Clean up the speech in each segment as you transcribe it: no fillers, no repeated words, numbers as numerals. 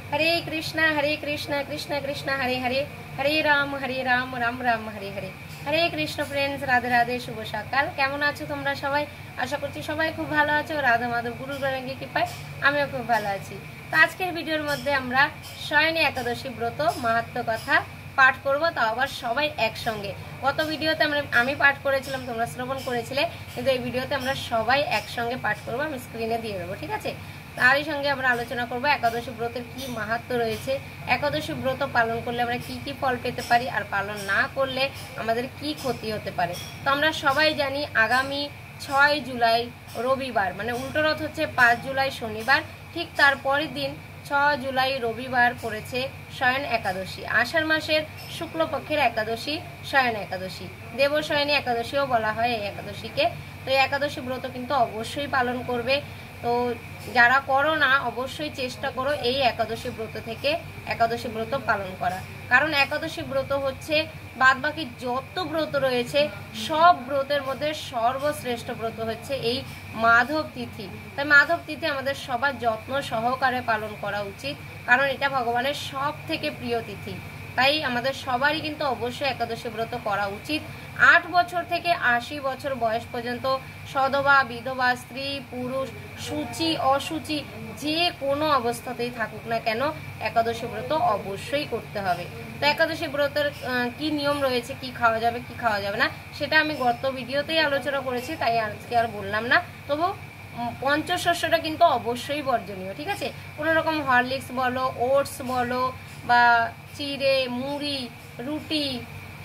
हरे कृष्णा कृष्ण कृष्ण हरे हरे, हरे राम राम राम हरे हरे। हरे Krishna friends, Radhe Radhe, शुभ सकाल। केमन आछो तोमरा सबाई? आशा करछि सबाई खूब भालो आछो। राधा माधव गुरु गौरांगी कृपाय आमिও खूब भालो आछि। तो आजकेर भिडियोर मध्य आमरा शयनी एकादशी व्रत माहात्म्य कथा पाठ करब, ताও আবার সবাই একসঙ্গে। গত ভিডিওতে আমি পাঠ করেছিলাম, তোমরা শ্রবণ করেছিলে, কিন্তু এই ভিডিওতে আমরা সবাই একসঙ্গে পাঠ করব। আমি স্ক্রিনে দিয়ে দেবো, ঠিক আছে? তারই সঙ্গে আমরা আলোচনা করব একাদশী ব্রতের কি মাহাত্ম্য রয়েছে, একাদশী ব্রত পালন করলে আমরা কি কি ফল পেতে পারি, আর পালন না করলে আমাদের কি ক্ষতি হতে পারে। তো আমরা সবাই জানি আগামী 6 জুলাই রবিবার, মানে উল্টো রথ হচ্ছে 5 জুলাই শনিবার, ঠিক তারপরের দিন 6 জুলাই রবিবার পড়েছে শয়ন একাদশী। আষাঢ় মাসের শুক্লপক্ষের একাদশী শয়ন একাদশী, দেবশয়নী একাদশীও বলা হয় এই একাদশীকে। তো এই একাদশী ব্রত কিন্তু অবশ্যই পালন করবে। তো যারা করো না অবশ্যই চেষ্টা করো এই একাদশী ব্রত থেকে একাদশী ব্রত পালন করা, কারণ একাদশী ব্রত হচ্ছে বাদবাকি যত ব্রত রয়েছে সব ব্রতের মধ্যে সর্বশ্রেষ্ঠ ব্রত হচ্ছে এই মাধব তিথি। তাই মাধব তিথি আমাদের সবার যত্ন সহকারে পালন করা উচিত, কারণ এটা ভগবানের সব থেকে প্রিয় তিথি। তাই আমাদের সবারই কিন্তু অবশ্যই একাদশী ব্রত করা উচিত। 8 বছর থেকে 80 বছর বয়স পর্যন্ত সধবা বিধবা স্ত্রী পুরুষ সূচি অসুচি যে কোনো অবস্থাতেই থাকুক না কেন একাদশী ব্রত অবশ্যই করতে হবে। তো একাদশী ব্রতের কি নিয়ম রয়েছে, কি খাওয়া যাবে কি খাওয়া যাবে না, সেটা আমি গত ভিডিওতেই আলোচনা করেছি, তাই আজকে আর বললাম না। তবু পঞ্চশস্যটা কিন্তু অবশ্যই বর্জনীয়, ঠিক আছে? কোনো রকম হরলিক্স বলো, ওটস বলো, বা চিড়ে মুড়ি রুটি,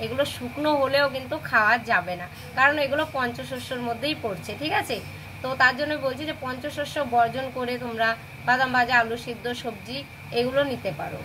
এগুলো শুকনো হলেও কিন্তু খাওয়া যাবে না, কারণ এগুলো পঞ্চশস্যর মধ্যেই পড়ছে, ঠিক আছে? তো তার জন্য বলছি যে পঞ্চশস্য বর্জন করে তোমরা বাদাম ভাজা, আলু সিদ্ধ, সবজি এগুলো নিতে পারো,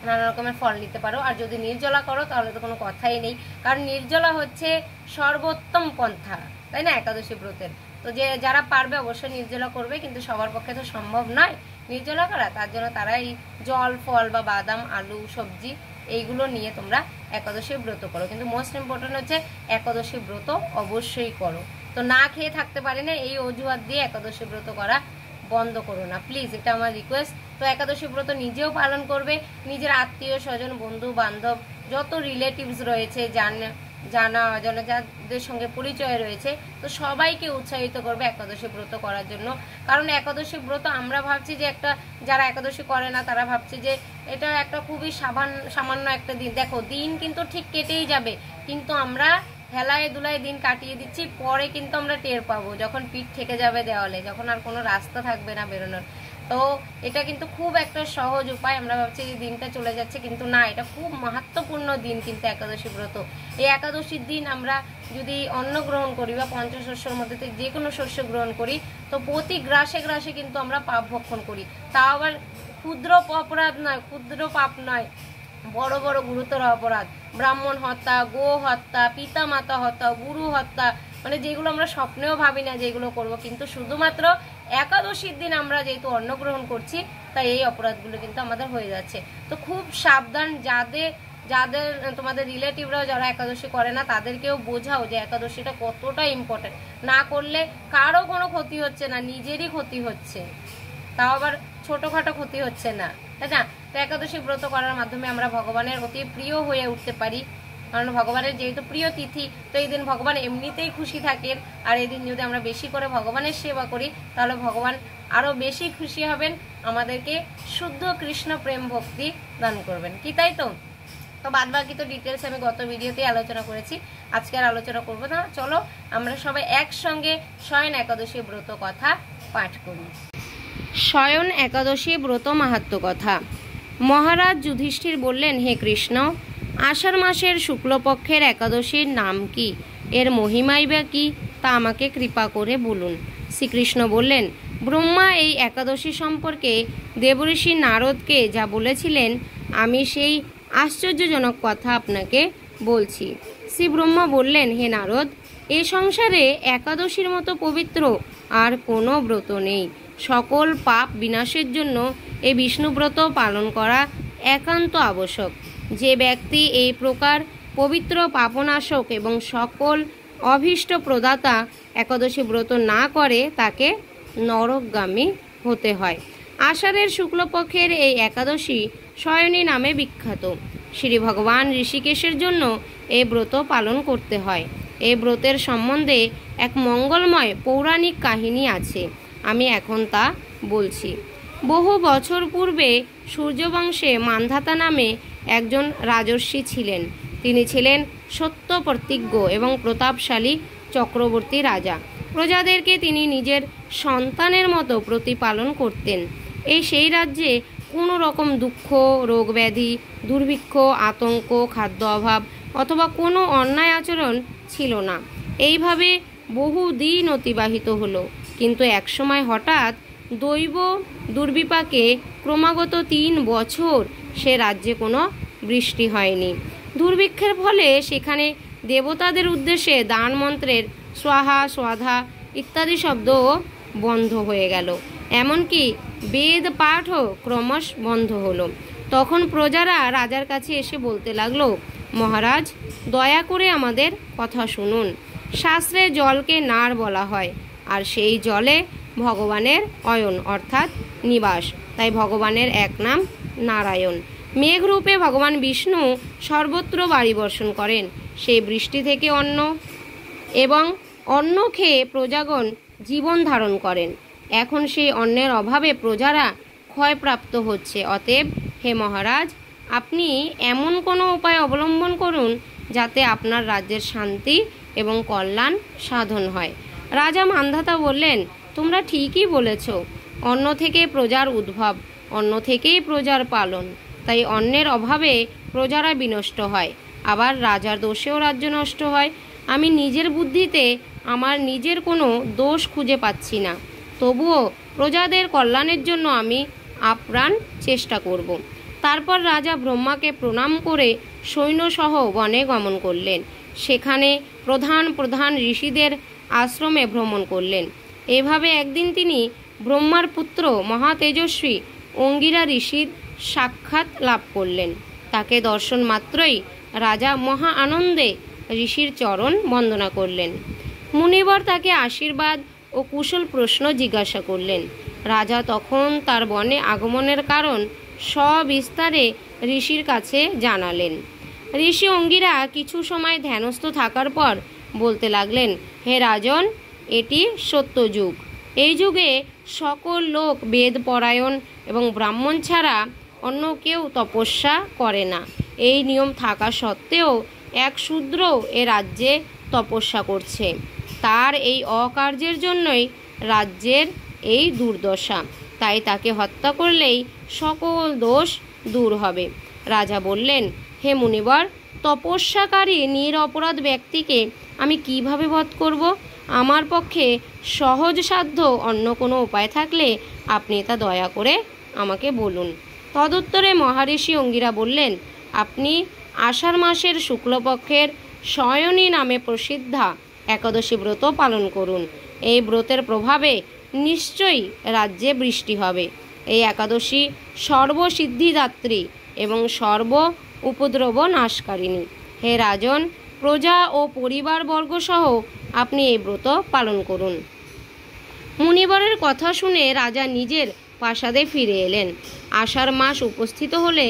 নানা রকমের ফল নিতে পারো। আর যদি নির্জলা করো তাহলে তো কোনো কথাই নেই, কারণ নির্জলা হচ্ছে সর্বোত্তম পন্থা, তাই না, একাদশী ব্রতের। তো যে যারা পারবে অবশ্যই নির্জলা করবে, কিন্তু সবার পক্ষে তো সম্ভব নয় নির্জলা করা। তার জন্য তারা এই জল ফল বা বাদাম আলু সবজি এইগুলো নিয়ে তোমরা একাদশী ব্রত করো। কিন্তু মোস্ট ইম্পর্টেন্ট হচ্ছে একাদশী ব্রত অবশ্যই করো। তো না খেয়ে থাকতে পারি না এই অজুহাত দিয়ে একাদশী ব্রত করা বন্ধ করো না প্লিজ, এটা আমার রিকোয়েস্ট। তো একাদশী ব্রত নিজেও পালন করবে, নিজের আত্মীয় স্বজন বন্ধু বান্ধব যত রিলেটিভস রয়েছে জানা অজানা যাদের সঙ্গে পরিচয় রয়েছে, তো সবাইকে উৎসাহিত করবে একাদশী ব্রত করার জন্য। কারণ একাদশী ব্রত আমরা ভাবছি যে একটা, যারা একাদশী করে না তারা ভাবছে যে এটা একটা খুবই সামান্য একটা দিন। দেখো দিন কিন্তু ঠিক কেটেই যাবে, কিন্তু আমরা হেলায় দুলায় দিন কাটিয়ে দিচ্ছি, পরে কিন্তু আমরা টের পাবো যখন পিঠ থেকে যাবে দেওয়ালে, যখন আর কোনো রাস্তা থাকবে না বেরোনোর। তো এটা কিন্তু খুব একটা সহজ উপায়। আমরা ভাবছি যে দিনটা চলে যাচ্ছে, কিন্তু না, এটা খুব মাহাত্ম্যপূর্ণ দিন কিন্তু একাদশী ব্রত। এই একাদশীর দিন আমরা যদি অন্ন গ্রহণ করি বা পঞ্চশস্যের মধ্যে থেকে যে কোনো শস্য গ্রহণ করি, তো প্রতি গ্রাসে গ্রাসে কিন্তু আমরা পাপ ভক্ষণ করি। তাও আবার ক্ষুদ্র অপরাধ নয়, ক্ষুদ্র পাপ নয়, বড় বড় গুরুতর অপরাধ, ব্রাহ্মণ হত্যা, গো হত্যা, পিতা মাতা হত্যা, গুরু হত্যা, মানে যেগুলো আমরা স্বপ্নেও ভাবি না যেগুলো করব, কিন্তু শুধুমাত্র একাদশীর দিন আমরা যেহেতু অন্ন গ্রহণ করছি তাই এই অপরাধগুলো কিন্তু আমাদের হয়ে যাচ্ছে। তো খুব সাবধান, যাদের তোমাদের রিলেটিভরাও যারা একাদশী করে না তাদেরকেও বোঝাও যে একাদশীটা কতটা ইম্পর্টেন্ট। না করলে কারো কোনো ক্ষতি হচ্ছে না, নিজেরই ক্ষতি হচ্ছে, তাও আবার ছোটখাটো ক্ষতি হচ্ছে না, তাই না? তো একাদশী ব্রত করার মাধ্যমে আমরা ভগবানের অতি প্রিয় হয়ে উঠতে পারি, কারণ ভগবানের যেহেতু প্রিয় তিথি, তো এই দিন ভগবান এমনিতেই খুশি থাকেন। আর এই দিন যদি আমরা বেশি করে ভগবানের সেবা করি তাহলে ভগবান আরো বেশি খুশি হবেন, আমাদেরকে শুদ্ধ কৃষ্ণ প্রেম ভক্তি দান করবেন, কি তাই তো? তো বাদ বাকি তো ডিটেলস আমি গত ভিডিওতে আলোচনা করেছি, আজকে আর আলোচনা করবো না। চলো আমরা সবাই একসঙ্গে শয়ন একাদশী ব্রত কথা পাঠ করি। শয়ন একাদশী ব্রত মাহাত্ম্য কথা। মহারাজ যুধিষ্ঠির বললেন, হে কৃষ্ণ, আষাঢ় মাসের শুক্লপক্ষের একাদশীর নাম কি, এর মহিমাই বা কি, তা আমাকে কৃপা করে বলুন। শ্রীকৃষ্ণ বললেন, ব্রহ্মা এই একাদশী সম্পর্কে দেবঋষি নারদকে যা বলেছিলেন আমি সেই আশ্চর্যজনক কথা আপনাকে বলছি। শ্রী ব্রহ্মা বললেন, হে নারদ, এ সংসারে একাদশীর মতো পবিত্র আর কোনো ব্রত নেই। সকল পাপ বিনাশের জন্য এই বিষ্ণুব্রত পালন করা একান্ত আবশ্যক। যে ব্যক্তি এই প্রকার পবিত্র পাপনাশক এবং সকল অভীষ্ট প্রদাতা একাদশী ব্রত না করে তাকে নরকগামী হতে হয়। আষাঢ়ের শুক্লপক্ষের এই একাদশী শয়নী নামে বিখ্যাত। শ্রী ভগবান ঋষিকেশের জন্য এই ব্রত পালন করতে হয়। এই ব্রতের সম্বন্ধে এক মঙ্গলময় পৌরাণিক কাহিনী আছে, আমি এখন তা বলছি। বহু বছর পূর্বে সূর্যবংশে মান্ধাতা নামে একজন রাজর্ষি ছিলেন। তিনি ছিলেন সত্য প্রতিজ্ঞ এবং প্রতাপশালী চক্রবর্তী রাজা। প্রজাদেরকে তিনি নিজের সন্তানের মতো প্রতিপালন করতেন। সেই রাজ্যে কোনো রকম দুঃখ, রোগ ব্যাধি, দুর্ভিক্ষ, আতঙ্ক, খাদ্য অভাব অথবা কোনো অন্যায় আচরণ ছিল না। এইভাবে বহুদিন অতিবাহিত হলো। কিন্তু একসময় হঠাৎ দৈব দুর্বিপাকে ক্রমাগত 3 বছর সে রাজ্যে কোনো বৃষ্টি হয়নি। দুর্ভিক্ষের ফলে সেখানে দেবতাদের উদ্দেশ্যে দান মন্ত্রের স্বাহা স্বাধা ইত্যাদি শব্দও বন্ধ হয়ে গেল। এমনকি বেদ পাঠও ক্রমশ বন্ধ হলো। তখন প্রজারা রাজার কাছে এসে বলতে লাগলো, মহারাজ, দয়া করে আমাদের কথা শুনুন। শাস্ত্রে জলকে নার বলা হয়, আর সেই জলে ভগবানের অয়ন অর্থাৎ নিবাস, তাই ভগবানের এক নাম নারায়ণ। মেঘরূপে ভগবান বিষ্ণু সর্বত্র বাড়ি বর্ষণ করেন। সেই বৃষ্টি থেকে অন্ন খেয়ে প্রজাগণ জীবন ধারণ করেন। এখন সেই অন্নের অভাবে প্রজারা ক্ষয়প্রাপ্ত হচ্ছে। অতএব হে মহারাজ, আপনি এমন কোনো উপায় অবলম্বন করুন যাতে আপনার রাজ্যের শান্তি এবং কল্যাণ সাধন হয়। রাজা মান্ধাতা বললেন, তোমরা ঠিকই বলেছ। অন্ন থেকে প্রজার উদ্ভব, অন্ন থেকেই প্রজার পালন। তাই অন্নের অভাবে প্রজারা বিনষ্ট হয়, আবার রাজার দোষেও রাজ্য নষ্ট হয়। আমি নিজের বুদ্ধিতে আমার নিজের কোনো দোষ খুঁজে পাচ্ছি না, তবুও প্রজাদের কল্যাণের জন্য আমি আপ্রাণ চেষ্টা করব। তারপর রাজা ব্রহ্মাকে প্রণাম করে সৈন্যসহ বনে গমন করলেন। সেখানে প্রধান প্রধান ঋষিদের আশ্রমে ভ্রমণ করলেন। এভাবে একদিন তিনি ব্রহ্মার পুত্র মহাতেজস্বী অঙ্গিরা ঋষির সাক্ষাৎ লাভ করলেন। তাকে দর্শন মাত্রই রাজা মহা আনন্দে ঋষির চরণ বন্দনা করলেন। মুনিবর তাকে আশীর্বাদ ও কুশল প্রশ্ন জিজ্ঞাসা করলেন। রাজা তখন তার বনে আগমনের কারণ সবিস্তারে ঋষির কাছে জানালেন। ঋষি অঙ্গিরা কিছু সময় ধ্যানস্থ থাকার পর বলতে লাগলেন, হে রাজন, এটি সত্য যুগ। এই যুগে সকল লোক বেদ পরায়ণ এবং ব্রাহ্মণ ছাড়া অন্য কেউ তপস্যা করে না। এই নিয়ম থাকা সত্ত্বেও এক শূদ্র এ রাজ্যে তপস্যা করছে। তার এই অকার্যের জন্যই রাজ্যের এই দুর্দশা। তাই তাকে হত্যা করলেই সকল দোষ দূর হবে। রাজা বললেন, হে মুনিবর, তপস্যাকারী নিরপরাধ ব্যক্তিকে আমি কিভাবে বধ করব? আমার পক্ষে সহজসাধ্য অন্য কোনো উপায় থাকলে আপনি তা দয়া করে আমাকে বলুন। তদুত্তরে মহারিষি অঙ্গিরা বললেন, আপনি আষাঢ় মাসের শুক্লপক্ষের শয়নী নামে প্রসিদ্ধা একাদশী ব্রত পালন করুন। এই ব্রতের প্রভাবে নিশ্চয়ই রাজ্যে বৃষ্টি হবে। এই একাদশী সর্বসিদ্ধিদাত্রী এবং সর্ব উপদ্রব নাশকারিণী। হে রাজন, প্রজা ও পরিবারবর্গ সহ আপনি এই ব্রত পালন করুন। মুনিবরের কথা শুনে রাজা নিজের প্রাসাদে ফিরে এলেন। আষাঢ় মাস উপস্থিত হলে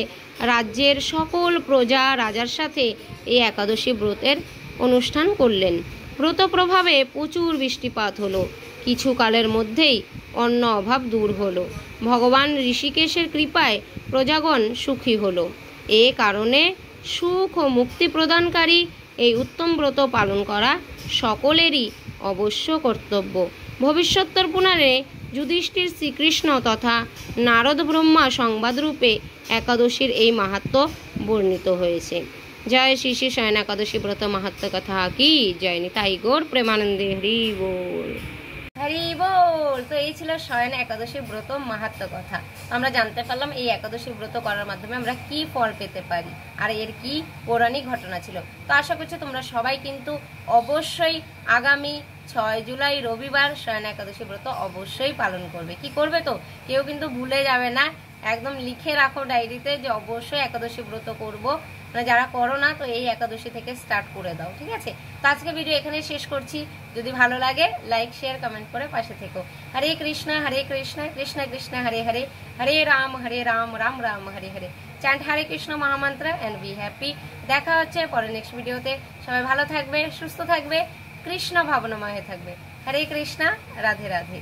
রাজ্যের সকল প্রজা রাজার সাথে এই একাদশী ব্রতের অনুষ্ঠান করলেন। ব্রত প্রভাবে প্রচুর বৃষ্টিপাত হলো। কিছু কালের মধ্যেই অন্ন অভাব দূর হলো। ভগবান ঋষিকেশের কৃপায় প্রজাগণ সুখী হলো। এ কারণে সুখ ও মুক্তি প্রদানকারী এই উত্তম ব্রত পালন করা সকলেরই অবশ্য কর্তব্য। ভবিষ্যত্তর পুরাণে যুধিষ্ঠির শ্রীকৃষ্ণ তথা নারদ ব্রহ্মা সংবাদরূপে একাদশীর এই মাহাত্ম্য বর্ণিত হয়েছে। জয় শ্রী শ্রী শয়ন একাদশী ব্রত মাহাত্ম্য কথা কি জয়। নিতাই গৌর প্রেমানন্দে হরি বল। হরি বল। তো এই ছিল শয়ন একাদশী ব্রত মাহাত্ম্য কথা। আমরা জানতে পারলাম এই একাদশী ব্রত করার মাধ্যমে আমরা কি ফল পেতে পারি আর এর কি পৌরাণিক ঘটনা ছিল। তো আশা করছি তোমরা সবাই কিন্তু অবশ্যই আগামী 6 জুলাই রবিবার শয়ন একাদশী ব্রত অবশ্যই পালন করবে। কি করবে তো কেউ কিন্তু ভুলে যাবে না, একদম লিখে রাখো ডায়েরিতে যে অবশ্যই একাদশী ব্রত করব। মানে যারা করো না তো এই একাদশী থেকে স্টার্ট করে দাও, ঠিক আছে। তো আজকে ভিডিও এখানে শেষ করছি। যদি ভালো লাগে লাইক শেয়ার কমেন্ট করে পাশে থেকো। হরে কৃষ্ণ কৃষ্ণ কৃষ্ণ হরে হরে, হরে রাম রাম রাম হরে হরে। চ্যান্ট হরে কৃষ্ণ মহামন্ত্র এন্ড বি হ্যাপি। দেখা হচ্ছে পরে নেক্সট ভিডিওতে। সবাই ভালো থাকবে, সুস্থ থাকবে, কৃষ্ণ ভাবনাময় থাকবে। হরে কৃষ্ণ, রাধে রাধে।